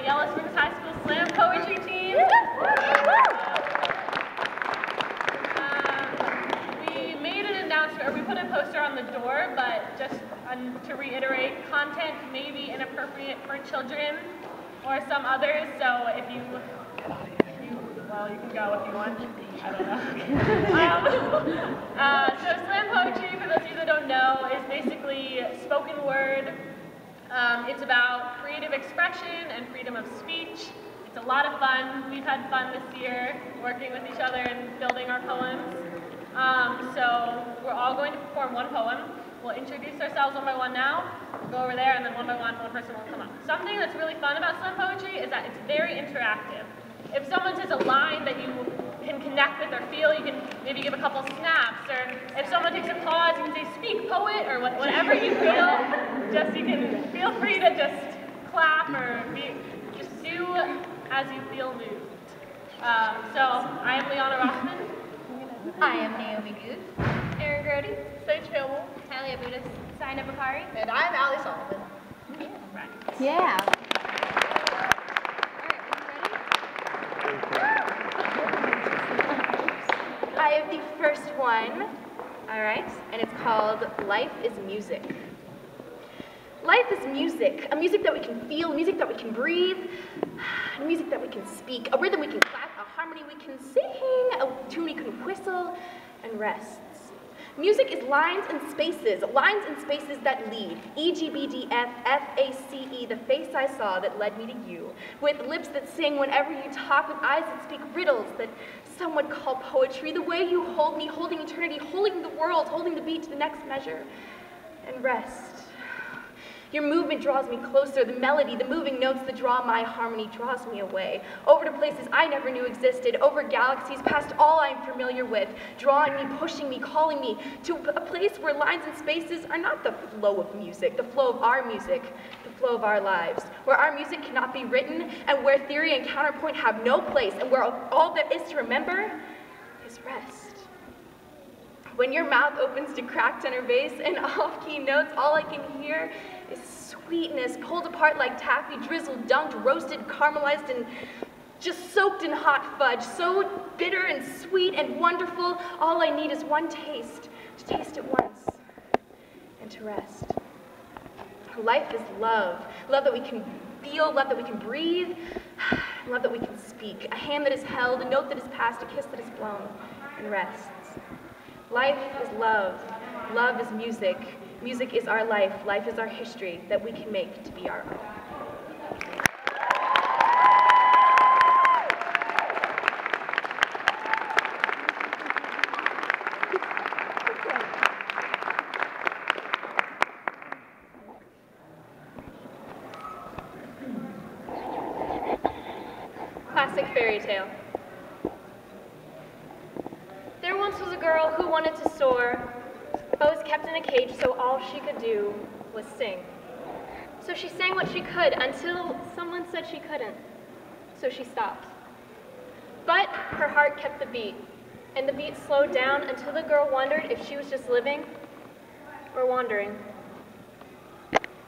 Yellow Springs High School Slam Poetry Team. We made an announcement, or we put a poster on the door, but just to reiterate, content may be inappropriate for children or some others, so if you well, you can go if you want. I don't know. So slam poetry, for those of you that don't know, is basically spoken word. It's about creative expression and freedom of speech. It's a lot of fun. We've had fun this year working with each other and building our poems. So we're all going to perform one poem. We'll introduce ourselves one by one now. We'll go over there, and then one by one person will come up. Something that's really fun about slam poetry is that it's very interactive. If someone says a line that you can connect with or feel, you can maybe give a couple snaps. Or if someone takes a pause, you can say, "Speak, poet," or whatever you feel. You can feel free to just clap or just do as you feel moved. So I am Liana Rothman. I am Naomi Good. Erin Grody. Sage Hamill. Talia Budis. Saina Bakari. And I'm Allie Sullivan. Right. Yeah. I have the first one, all right, and it's called Life is Music. Life is music, a music that we can feel, music that we can breathe, a music that we can speak, a rhythm we can clap, a harmony we can sing, a tune we can whistle, and rests. Music is lines and spaces that lead. E-G-B-D-F, F-A-C-E, the face I saw that led me to you. With lips that sing whenever you talk, with eyes that speak riddles that some would call poetry. The way you hold me, holding eternity, holding the world, holding the beat to the next measure. And rest. Your movement draws me closer, the melody, the moving notes that draw my harmony draws me away, over to places I never knew existed, over galaxies, past all I'm familiar with, drawing me, pushing me, calling me to a place where lines and spaces are not the flow of music, the flow of our music, the flow of our lives, where our music cannot be written, and where theory and counterpoint have no place, and where all there is to remember is rest. When your mouth opens to crack tenor bass and off-key notes, all I can hear is sweetness, pulled apart like taffy, drizzled, dunked, roasted, caramelized, and just soaked in hot fudge. So bitter and sweet and wonderful, all I need is one taste, to taste it once, and to rest. Life is love. Love that we can feel, love that we can breathe, love that we can speak. A hand that is held, a note that is passed, a kiss that is blown, and rests. Life is love. Love is music. Music is our life. Life is our history that we can make to be our own. Classic fairy tale. There once was a girl who wanted to soar, but was kept in a cage, so all she could do was sing. So she sang what she could until someone said she couldn't, so she stopped. But her heart kept the beat, and the beat slowed down until the girl wondered if she was just living or wandering.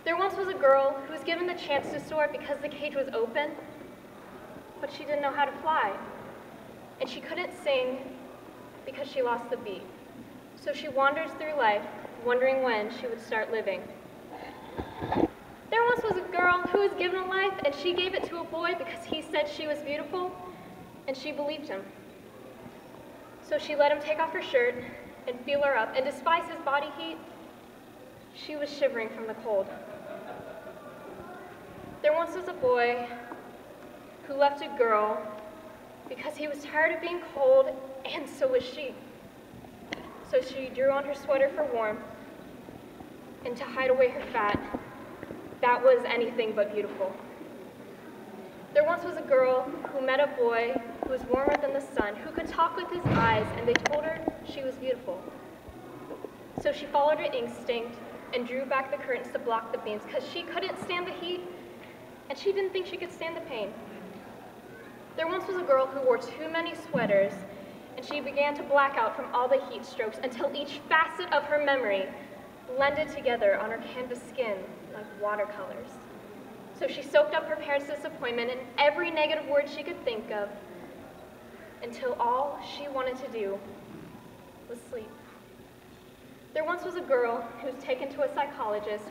There once was a girl who was given the chance to soar because the cage was open, but she didn't know how to fly, and she couldn't sing because she lost the beat. So she wanders through life, wondering when she would start living. There once was a girl who was given a life, and she gave it to a boy because he said she was beautiful, and she believed him. So she let him take off her shirt and feel her up, and despite his body heat, she was shivering from the cold. There once was a boy who left a girl because he was tired of being cold, and so was she. So she drew on her sweater for warmth, and to hide away her fat, that was anything but beautiful. There once was a girl who met a boy who was warmer than the sun, who could talk with his eyes, and they told her she was beautiful. So she followed her instinct and drew back the curtains to block the beams, because she couldn't stand the heat, and she didn't think she could stand the pain. There once was a girl who wore too many sweaters, and she began to black out from all the heat strokes until each facet of her memory blended together on her canvas skin like watercolors. So she soaked up her parents' disappointment in every negative word she could think of until all she wanted to do was sleep. There once was a girl who was taken to a psychologist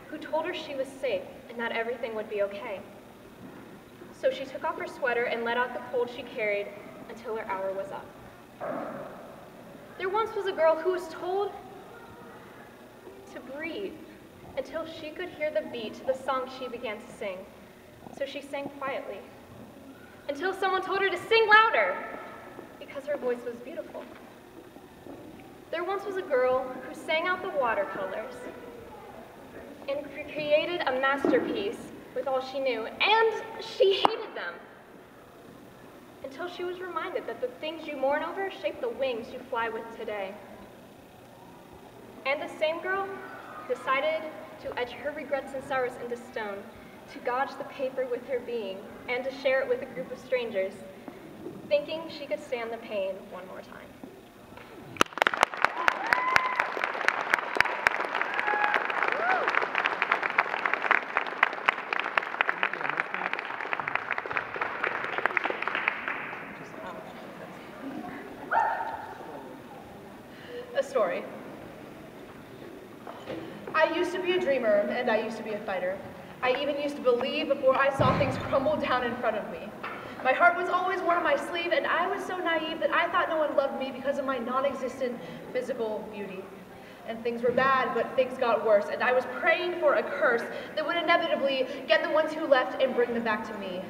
who told her she was safe and that everything would be okay. So she took off her sweater and let out the cold she carried until her hour was up. There once was a girl who was told to breathe until she could hear the beat to the song she began to sing. So she sang quietly until someone told her to sing louder because her voice was beautiful. There once was a girl who sang out the watercolors and created a masterpiece with all she knew, and she hated them until she was reminded that the things you mourn over shape the wings you fly with today. And the same girl decided to etch her regrets and sorrows into stone, to gauge the paper with her being, and to share it with a group of strangers, thinking she could stand the pain one more time. A story. I used to be a dreamer, and I used to be a fighter. I even used to believe before I saw things crumble down in front of me. My heart was always worn on my sleeve, and I was so naive that I thought no one loved me because of my non-existent physical beauty. And things were bad, but things got worse, and I was praying for a curse that would inevitably get the ones who left and bring them back to me.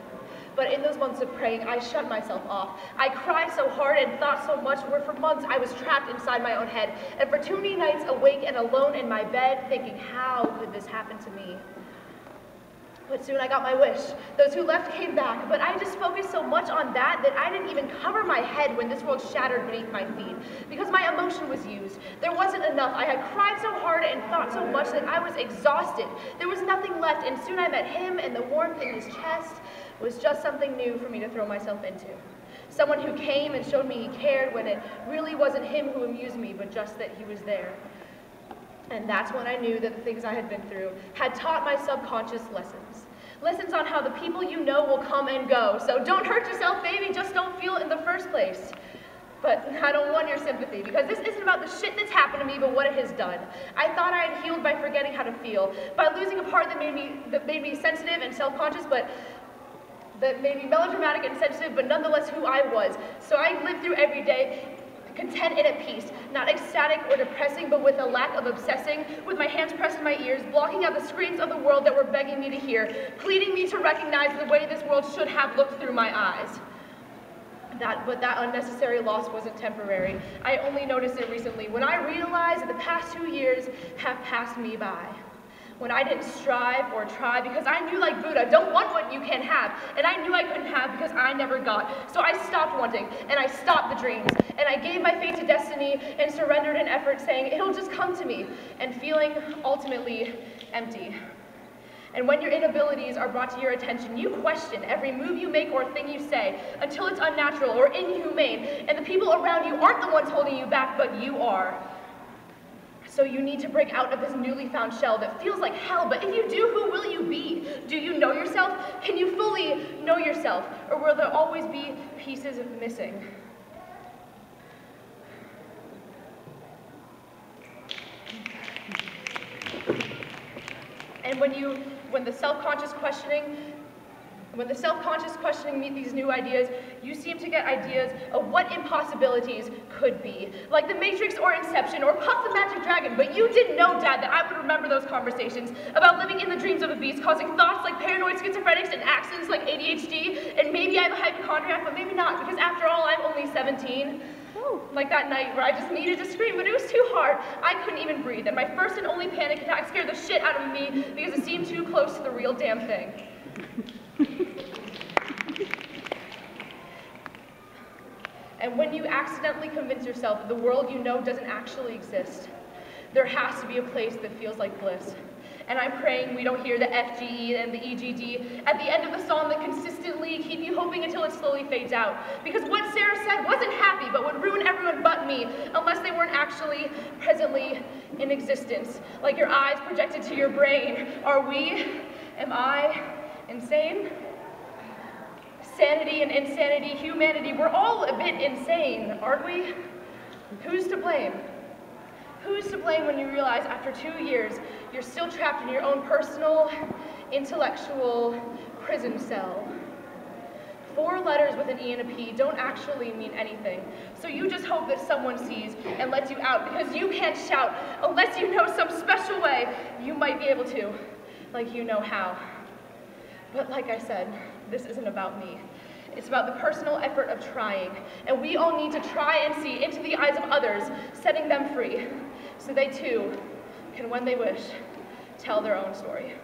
But in those months of praying, I shut myself off. I cried so hard and thought so much, where for months I was trapped inside my own head, and for too many nights awake and alone in my bed, thinking, how could this happen to me? But soon I got my wish. Those who left came back, but I just focused so much on that I didn't even cover my head when this world shattered beneath my feet, because my emotion was used. There wasn't enough. I had cried so hard and thought so much that I was exhausted. There was nothing left, and soon I met him, and the warmth in his chest was just something new for me to throw myself into. Someone who came and showed me he cared when it really wasn't him who amused me, but just that he was there. And that's when I knew that the things I had been through had taught my subconscious lessons. Lessons on how the people you know will come and go. So don't hurt yourself, baby, just don't feel it in the first place. But I don't want your sympathy, because this isn't about the shit that's happened to me, but what it has done. I thought I had healed by forgetting how to feel, by losing a part that made me sensitive and self-conscious, but that made me melodramatic and sensitive, but nonetheless who I was. So I lived through every day content and at peace, not ecstatic or depressing, but with a lack of obsessing, with my hands pressed to my ears, blocking out the screams of the world that were begging me to hear, pleading me to recognize the way this world should have looked through my eyes. But that unnecessary loss wasn't temporary. I only noticed it recently, when I realized that the past 2 years have passed me by. When I didn't strive or try, because I knew, like Buddha, don't want what you can't have, and I knew I couldn't have because I never got. So I stopped wanting, and I stopped the dreams, and I gave my faith to destiny and surrendered in effort, saying it'll just come to me, and feeling ultimately empty. And when your inabilities are brought to your attention, you question every move you make or thing you say until it's unnatural or inhumane, and the people around you aren't the ones holding you back, but you are. So you need to break out of this newly found shell that feels like hell, but if you do, who will you be? Do you know yourself? Can you fully know yourself? Or will there always be pieces missing? And when the self-conscious questioning meet these new ideas, you seem to get ideas of what impossibilities could be. Like the Matrix or Inception or Puff the Magic Dragon, but you didn't know, Dad, that I would remember those conversations about living in the dreams of a beast, causing thoughts like paranoid schizophrenics and accents like ADHD, and maybe I'm a hypochondriac, but maybe not, because after all, I'm only 17. Like that night where I just needed to scream, but it was too hard. I couldn't even breathe, and my first and only panic attack scared the shit out of me because it seemed too close to the real damn thing. And when you accidentally convince yourself that the world you know doesn't actually exist, there has to be a place that feels like bliss. And I'm praying we don't hear the FGE and the EGD at the end of the song that consistently keep you hoping until it slowly fades out. Because what Sarah said wasn't happy, but would ruin everyone but me, unless they weren't actually presently in existence. Like your eyes projected to your brain. Are we? Am I? Insane? Sanity and insanity, humanity, we're all a bit insane, aren't we? Who's to blame? Who's to blame when you realize after 2 years, you're still trapped in your own personal, intellectual prison cell? 4 letters with an E and a P don't actually mean anything. So you just hope that someone sees and lets you out because you can't shout unless you know some special way you might be able to, like you know how. But like I said, this isn't about me. It's about the personal effort of trying. And we all need to try and see into the eyes of others, setting them free, so they too can, when they wish, tell their own story.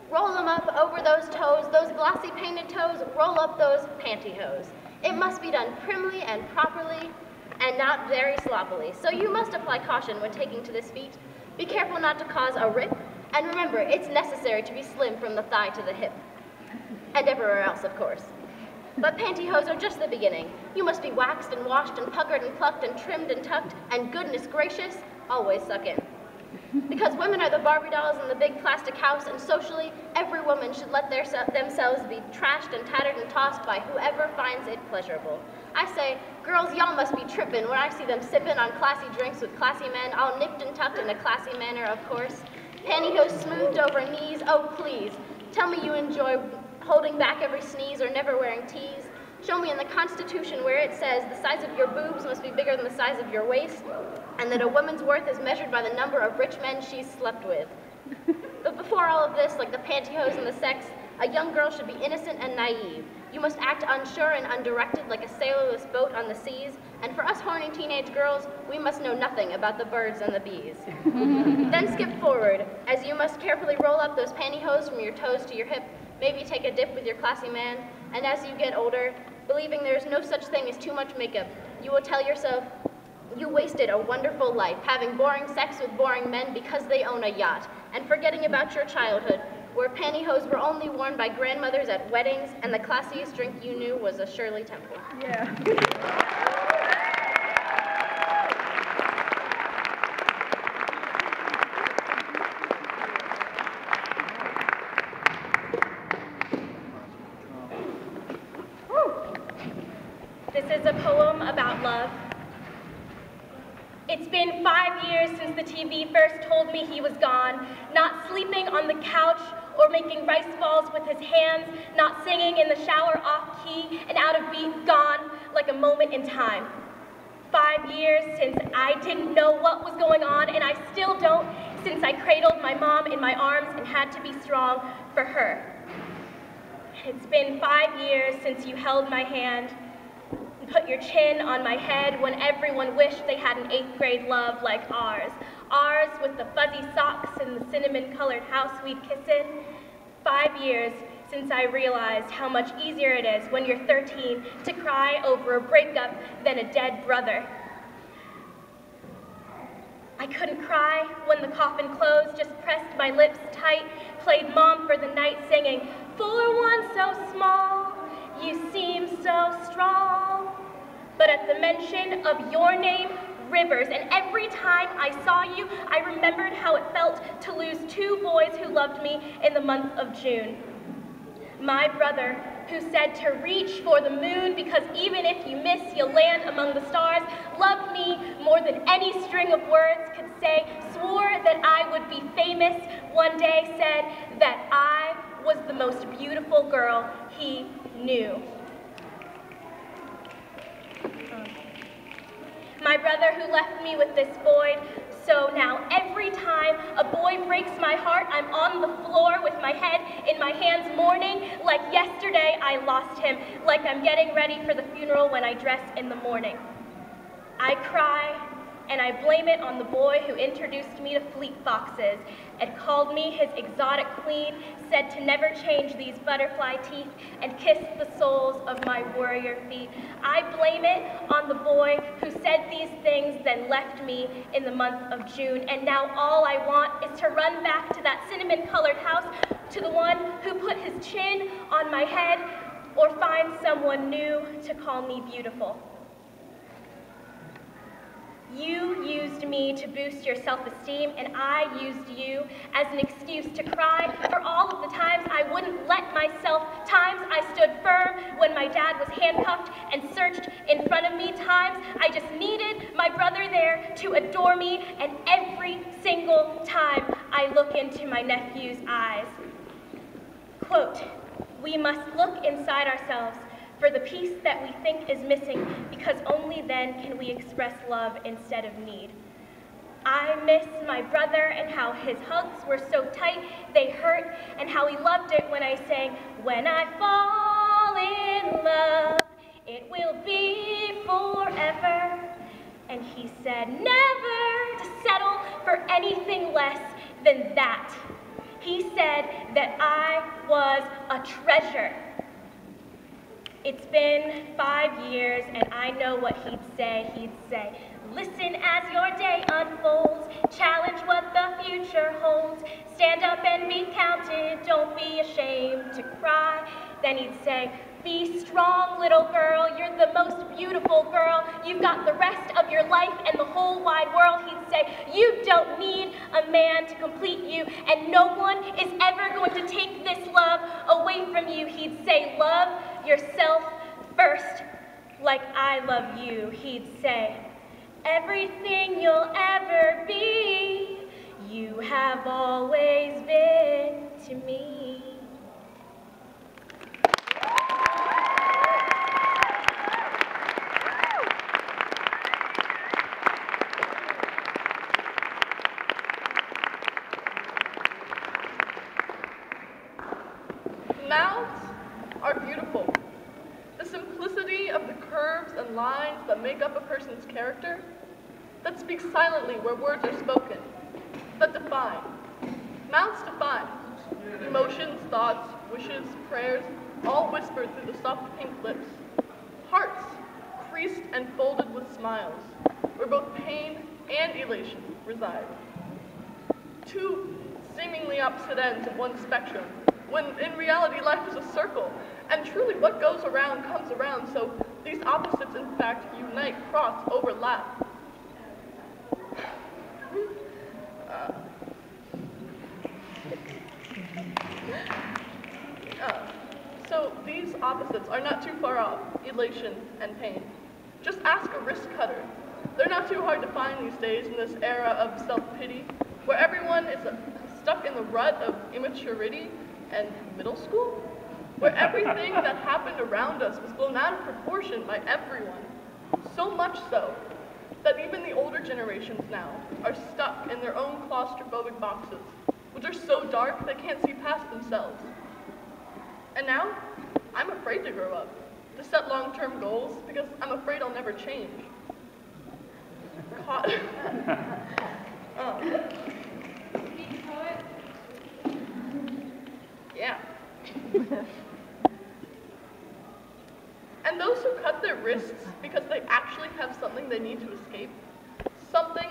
Roll them up over those toes, those glossy painted toes, roll up those pantyhose. It must be done primly and properly and not very sloppily. So you must apply caution when taking to this feat. Be careful not to cause a rip. And remember, it's necessary to be slim from the thigh to the hip. And everywhere else, of course. But pantyhose are just the beginning. You must be waxed and washed and puckered and plucked and trimmed and tucked, and goodness gracious, always suck in. Because women are the Barbie dolls in the big plastic house, and socially, every woman should let themselves be trashed and tattered and tossed by whoever finds it pleasurable. I say, girls, y'all must be trippin' when I see them sippin' on classy drinks with classy men, all nipped and tucked in a classy manner, of course. Pantyhose smoothed over knees, oh please. Tell me you enjoy holding back every sneeze or never wearing tees. Show me in the Constitution where it says the size of your boobs must be bigger than the size of your waist, and that a woman's worth is measured by the number of rich men she's slept with. But before all of this, like the pantyhose and the sex, a young girl should be innocent and naive. You must act unsure and undirected like a sailorless boat on the seas, and for us horny teenage girls, we must know nothing about the birds and the bees. Then skip forward, as you must carefully roll up those pantyhose from your toes to your hip, maybe take a dip with your classy man, and as you get older, believing there is no such thing as too much makeup, you will tell yourself, you wasted a wonderful life having boring sex with boring men because they own a yacht, and forgetting about your childhood, where pantyhose were only worn by grandmothers at weddings, and the classiest drink you knew was a Shirley Temple. Yeah. This is a poem about love. It's been 5 years since the TV first told me he was gone, not sleeping on the couch or making rice balls with his hands, not singing in the shower off key and out of beat, gone like a moment in time. 5 years since I didn't know what was going on, and I still don't, since I cradled my mom in my arms and had to be strong for her. It's been 5 years since you held my hand, put your chin on my head when everyone wished they had an 8th grade love like ours. Ours with the fuzzy socks and the cinnamon-colored house we'd kiss in. 5 years since I realized how much easier it is when you're 13 to cry over a breakup than a dead brother. I couldn't cry when the coffin closed, just pressed my lips tight, played Mom for the Night singing, "For one so small, you seem so strong." But at the mention of your name, Rivers, and every time I saw you, I remembered how it felt to lose 2 boys who loved me in the month of June. My brother, who said to reach for the moon because even if you miss, you'll land among the stars, loved me more than any string of words could say, swore that I would be famous, one day said that I was the most beautiful girl he knew. My brother who left me with this void, so now every time a boy breaks my heart, I'm on the floor with my head in my hands mourning, like yesterday I lost him, like I'm getting ready for the funeral when I dress in the morning. I cry and I blame it on the boy who introduced me to fleet foxes and called me his exotic queen, said to never change these butterfly teeth and kiss the soles of my warrior feet. I blame it on the boy who said these things, then left me in the month of June, and now all I want is to run back to that cinnamon-colored house, to the one who put his chin on my head, or find someone new to call me beautiful. You used me to boost your self-esteem, and I used you as an excuse to cry for all of the times I wouldn't let myself, times I stood firm when my dad was handcuffed and searched in front of me, times I just needed my brother there to adore me, and every single time I look into my nephew's eyes. Quote, "We must look inside ourselves for the piece that we think is missing, because only then can we express love instead of need." I miss my brother and how his hugs were so tight they hurt, and how he loved it when I sang, "When I fall in love, it will be forever." And he said never to settle for anything less than that. He said that I was a treasure. It's been 5 years, and I know what he'd say. He'd say, "Listen as your day unfolds, challenge what the future holds, stand up and be counted, don't be ashamed to cry." Then he'd say, "Be strong, little girl, you're the most beautiful girl, you've got the rest of your life and the whole wide world." He'd say, "You don't need a man to complete you, and no one is ever going to take this love away from you." He'd say, "Love yourself first, like I love you." He'd say, "Everything you'll ever be, you have always been to me." Mouths are beautiful. The simplicity of the curves and lines that make up a person's character, that speak silently where words are spoken, that define. Mouths define. Emotions, thoughts, wishes, prayers, all whispered through the soft pink lips. Hearts, creased and folded with smiles, where both pain and elation reside. Two seemingly opposite ends of one spectrum, when in reality life is a circle, and truly what goes around comes around, so these opposites in fact unite, cross, overlap. So these opposites are not too far off, elation and pain. Just ask a wrist cutter. They're not too hard to find these days in this era of self-pity, where everyone is stuck in the rut of immaturity and middle school, where everything that happened around us was blown out of proportion by everyone. So much so that even the older generations now are stuck in their own claustrophobic boxes, which are so dark they can't see past themselves. And now, I'm afraid to grow up, to set long-term goals, because I'm afraid I'll never change. Yeah. And those who cut their wrists because they actually have something they need to escape, something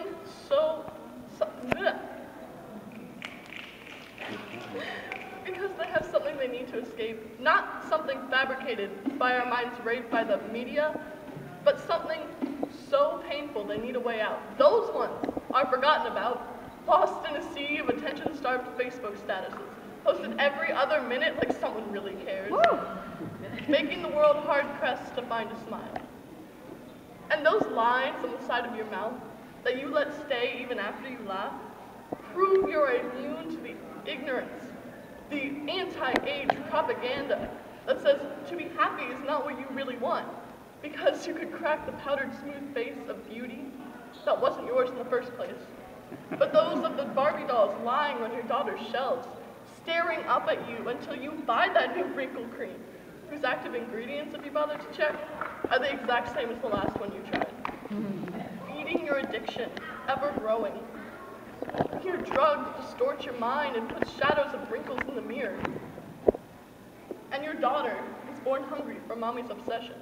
because they have something they need to escape, not something fabricated by our minds raped by the media, but something so painful they need a way out. Those ones are forgotten about, lost in a sea of attention-starved Facebook statuses, posted every other minute like someone really cares, making the world hard-pressed to find a smile. And those lines on the side of your mouth that you let stay even after you laugh prove you're immune to the ignorance, the anti-age propaganda that says to be happy is not what you really want, because you could crack the powdered smooth face of beauty that wasn't yours in the first place, but those of the Barbie dolls lying on your daughter's shelves, staring up at you until you buy that new wrinkle cream, whose active ingredients, if you bother to check, are the exact same as the last one you tried. feeding your addiction, ever growing. Your drugs distort your mind and put shadows of wrinkles in the mirror. And your daughter is born hungry for mommy's obsession,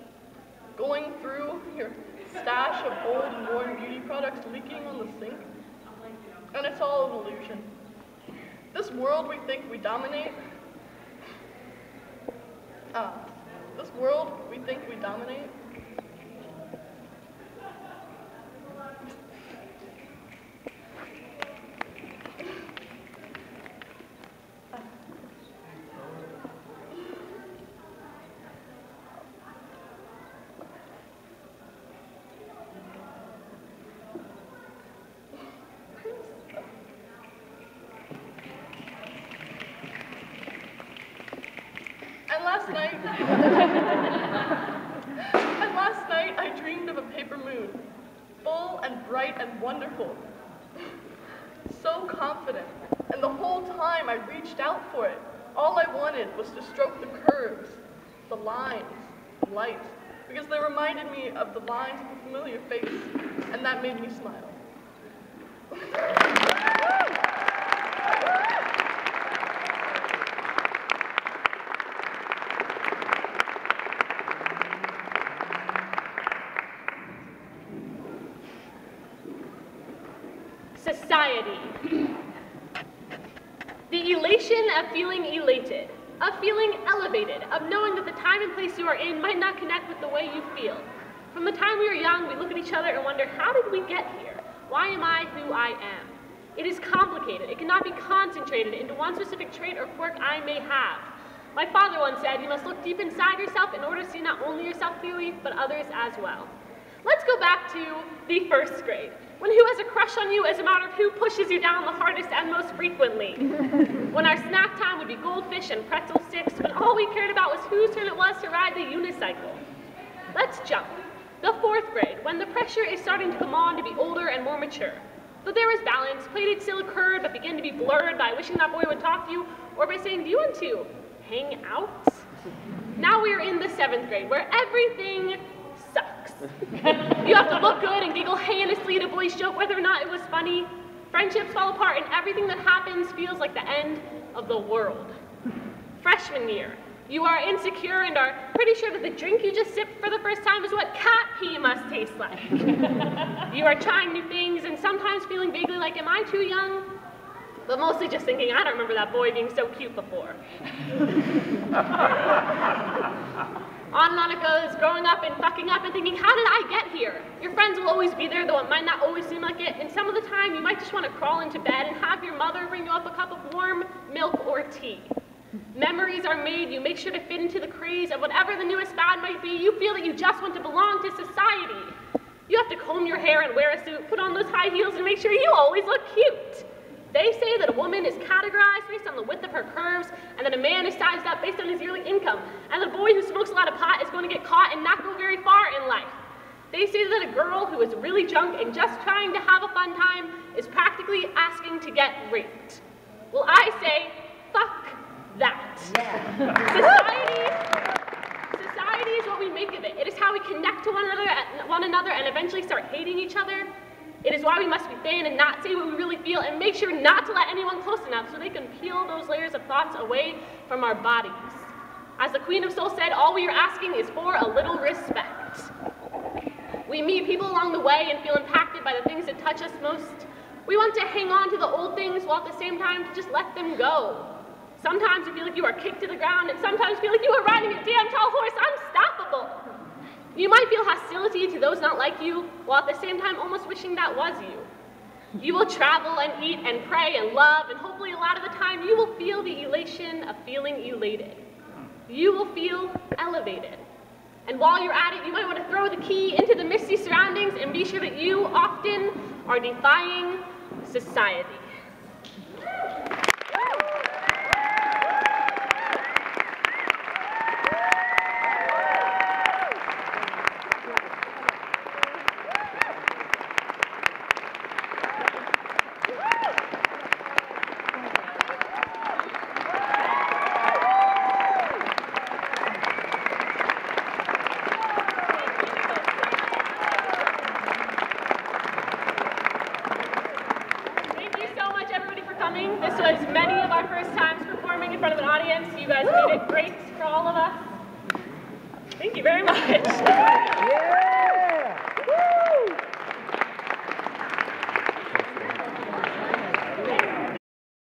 going through your stash of old and worn beauty products leaking on the sink. And it's all an illusion. This world we think we dominate, And last night I dreamed of a paper moon, full and bright and wonderful. So confident, and the whole time I reached out for it. All I wanted was to stroke the curves, the lines, light, because they reminded me of the lines of a familiar face, and that made me smile. Society. The elation of feeling elated, of feeling elevated, of knowing that the time and place you are in might not connect with the way you feel. From the time we are young, we look at each other and wonder, how did we get here? Why am I who I am? It is complicated. It cannot be concentrated into one specific trait or quirk I may have. My father once said, you must look deep inside yourself in order to see not only yourself clearly, but others as well. Let's go back to the first grade, when who has a crush on you is a matter of who pushes you down the hardest and most frequently. When our snack time would be goldfish and pretzel sticks, when all we cared about was whose turn it was to ride the unicycle. Let's jump. The fourth grade, when the pressure is starting to come on to be older and more mature. But there was balance. Play dates still occurred, but began to be blurred by wishing that boy would talk to you, or by saying, do you want to hang out? Now we are in the seventh grade, where everything sucks. You have to look good and giggle heinously at a boy's joke whether or not it was funny. Friendships fall apart and everything that happens feels like the end of the world. Freshman year, you are insecure and are pretty sure that the drink you just sipped for the first time is what cat pee must taste like. You are trying new things and sometimes feeling vaguely like, am I too young? But mostly just thinking, I don't remember that boy being so cute before. On and on it goes, growing up and fucking up and thinking, how did I get here? Your friends will always be there, though it might not always seem like it, and some of the time you might just want to crawl into bed and have your mother bring you up a cup of warm milk or tea. Memories are made, you make sure to fit into the craze of whatever the newest fad might be, you feel that you just want to belong to society. You have to comb your hair and wear a suit, put on those high heels and make sure you always look cute. They say that a woman is categorized based on the width of her curves, and that a man is sized up based on his yearly income, and the boy who smokes a lot of pot is going to get caught and not go very far in life. They say that a girl who is really drunk and just trying to have a fun time is practically asking to get raped. Well, I say, fuck that. Yeah. Society is what we make of it. It is how we connect to one another and eventually start hating each other. It is why we must be thin and not say what we really feel and make sure not to let anyone close enough so they can peel those layers of thoughts away from our bodies. As the Queen of Soul said, all we are asking is for a little respect. We meet people along the way and feel impacted by the things that touch us most. We want to hang on to the old things while at the same time to just let them go. Sometimes you feel like you are kicked to the ground and sometimes feel like you are riding a damn tall horse, unstoppable. You might feel hostility to those not like you, while at the same time almost wishing that was you. You will travel and eat and pray and love, and hopefully a lot of the time you will feel the elation of feeling elated. You will feel elevated. And while you're at it, you might want to throw the key into the misty surroundings and be sure that you often are defying society. coming. This was many of our first times performing in front of an audience. You guys made it great for all of us. Thank you very much. Yeah.